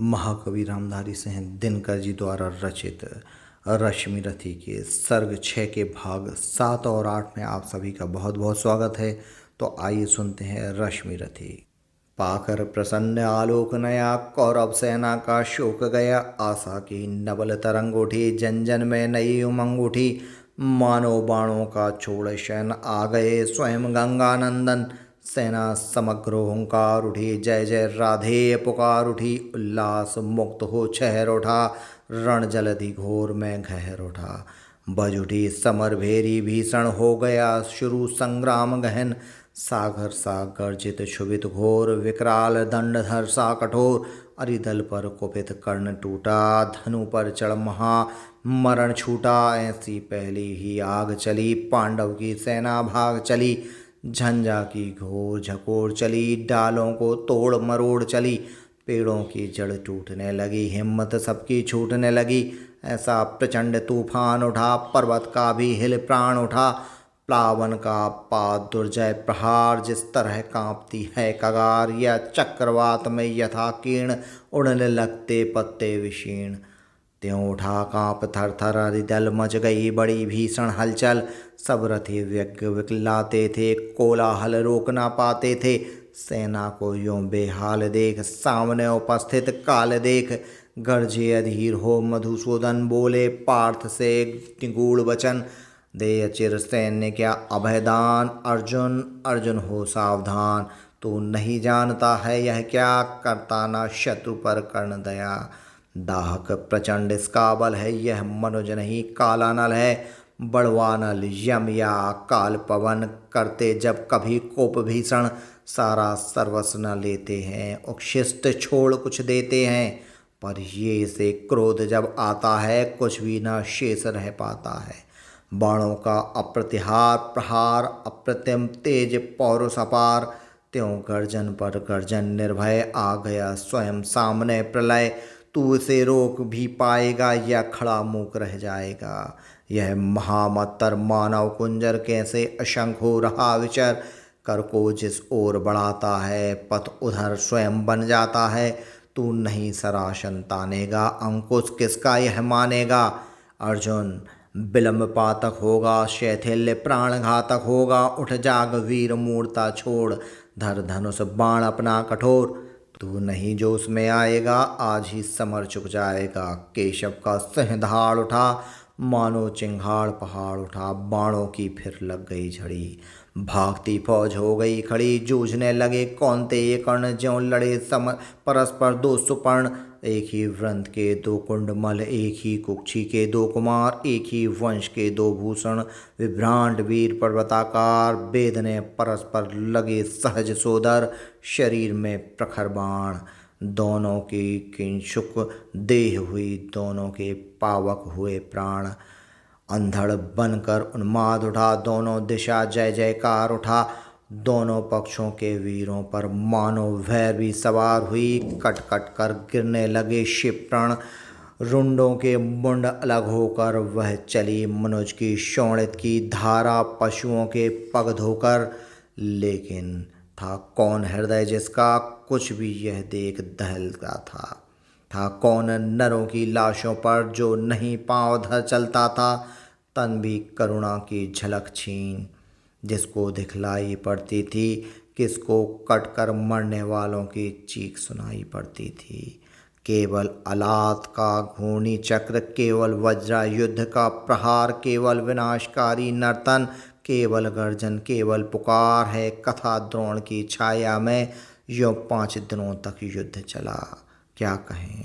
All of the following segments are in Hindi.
महाकवि रामधारी सिंह दिनकर जी द्वारा रचित रश्मि रथी के सर्ग 6 के भाग 7 और 8 में आप सभी का बहुत बहुत स्वागत है। तो आइए सुनते हैं रश्मि रथी। पाकर प्रसन्न आलोक नया, कौरव सेना का शोक गया। आशा की नवल तरंग उठी, जन जन में नई उमंग उठी। मानो बाणों का छोड़ शयन आ गए स्वयं गंगानंदन। सेना समग्र हुंकार उठी, जय जय राधे पुकार उठी। उल्लास मुक्त हो छहर उठा, रण जलधि घोर में गहर उठा। बज उठी समर भेरी, भीषण हो गया शुरू संग्राम गहन। सागर सा गर्जित क्षुभित घोर, विकराल दंडधर सा कठोर। अरिदल पर कुपित कर्ण टूटा, धनु पर चढ़ महा मरण छूटा। ऐसी पहली ही आग चली, पांडव की सेना भाग चली। झंझा की घोर झकोर चली, डालों को तोड़ मरोड़ चली। पेड़ों की जड़ टूटने लगी, हिम्मत सबकी छूटने लगी। ऐसा प्रचंड तूफान उठा, पर्वत का भी हिल प्राण उठा। प्लावन का पात दुर्जय प्रहार, जिस तरह कांपती है कगार। या चक्रवात में यथा कीर्ण, उड़ने लगते पत्ते विशीर्ण। त्यों उठा कांप थर थर हरिदल, मच गई बड़ी भीषण हलचल। सब रथी व्यग्र विकलाते थे, कोलाहल रोक ना पाते थे। सेना को यूं बेहाल देख, सामने उपस्थित काल देख। गरजे अधीर हो मधुसूदन, बोले पार्थ से निगूढ़ वचन। दे अचिर सैन्य क्या अभयदान, अर्जुन अर्जुन हो सावधान। तू नहीं जानता है यह क्या, करता ना शत्रु पर कर्ण दया। दाहक प्रचंड इसका बल है, यह मनुज नहीं काला नल है। बड़वा नल यम या काल पवन, करते जब कभी कोप भीषण। सारा सर्वस्व न लेते हैं, उच्छिष्ट छोड़ कुछ देते हैं। पर ये से क्रोध जब आता है, कुछ भी न शेष रह पाता है। बाणों का अप्रतिहार प्रहार, अप्रतिम तेज पौरुष अपार। त्यों गर्जन पर गर्जन निर्भय, आ गया स्वयं सामने प्रलय। तू इसे रोक भी पाएगा या खड़ा मूक रह जाएगा। यह महामत्तर मानव कुंजर कैसे अशंक हो रहा विचर। कर को जिस ओर बढ़ाता है, पथ उधर स्वयं बन जाता है। तू नहीं सरासन तानेगा, अंकुश किसका यह मानेगा। अर्जुन विलंब पातक होगा, शैथिल्य प्राण घातक होगा। उठ जाग वीर मूर्ता छोड़, धर धनुष बाण अपना कठोर। तू नहीं जोश में आएगा, आज ही समर चुक जाएगा। केशव का सिंह दहाड़ उठा, मानो चिंगाड़ पहाड़ उठा। बाणों की फिर लग गई झड़ी, भागती फौज हो गई खड़ी। जूझने लगे कौनते ये कर्ण, ज्यों लड़े सम परस्पर दो सुपर्ण। एक ही वृंत के दो कुंडमल, एक ही कुक्षी के दो कुमार। एक ही वंश के दो भूषण, विभ्रांत वीर पर्वताकार। वेदने परस्पर लगे सहज सोदर, शरीर में प्रखर बाण। दोनों की किंशुक देह हुई, दोनों के पावक हुए प्राण। अंधड़ बनकर उन्माद उठा, दोनों दिशा जय जयकार उठा। दोनों पक्षों के वीरों पर मानो भैरवी सवार हुई। कट कट कर गिरने लगे शिवप्रण, रुंडों के मुंड अलग होकर वह चली। मनुज की शोणित की धारा, पशुओं के पग धोकर। लेकिन था कौन हृदय जिसका, कुछ भी यह देख दहलता था। कौन नरों की लाशों पर, जो नहीं पांव धर चलता था। तन भी करुणा की झलक छीन, जिसको दिखलाई पड़ती थी। किसको कट कर मरने वालों की चीख सुनाई पड़ती थी। केवल अलात का घूर्णी चक्र, केवल वज्रा युद्ध का प्रहार। केवल विनाशकारी नर्तन, केवल गर्जन, केवल पुकार है। कथा द्रोण की छाया में यों 5 दिनों तक युद्ध चला। क्या कहें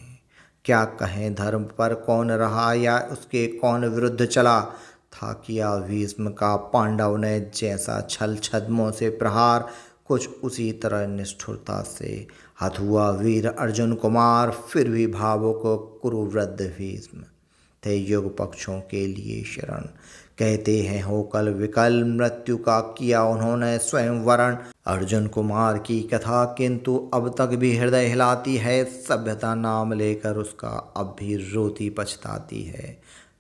क्या कहें, धर्म पर कौन रहा या उसके कौन विरुद्ध चला। था किया भीष्म का पांडव ने जैसा छल छद्मों से प्रहार, कुछ उसी तरह निष्ठुरता से हत हुआ वीर अर्जुन कुमार। फिर भी भावुक कुरुवृद्ध भीष्म थे युग पक्षों के लिए शरण। कहते हैं हो कल विकल, मृत्यु का किया उन्होंने स्वयं वरण। अर्जुन कुमार की कथा किंतु अब तक भी हृदय हिलाती है। सभ्यता नाम लेकर उसका अब भी रोती पछताती है।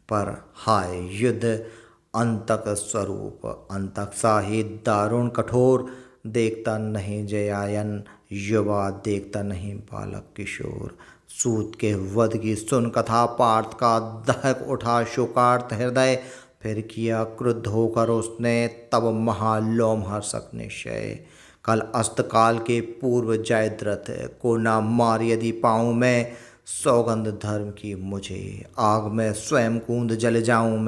पर हाय युद्ध अंतक स्वरूप, अंतक सा ही दारुण कठोर। देखता नहीं जयायन युवा, देखता नहीं बालक किशोर। सूत के वध की सुन कथा पार्थ का दहक उठा शोकार्त हृदय। फिर किया क्रुद्ध होकर उसने तब महालोमहर्षक निश्चय। कल अस्तकाल के पूर्व जयद्रथ को ना मार यदि पाऊँ मैं। सौगंध धर्म की मुझे आग में स्वयं कूद जल जाऊं मैं।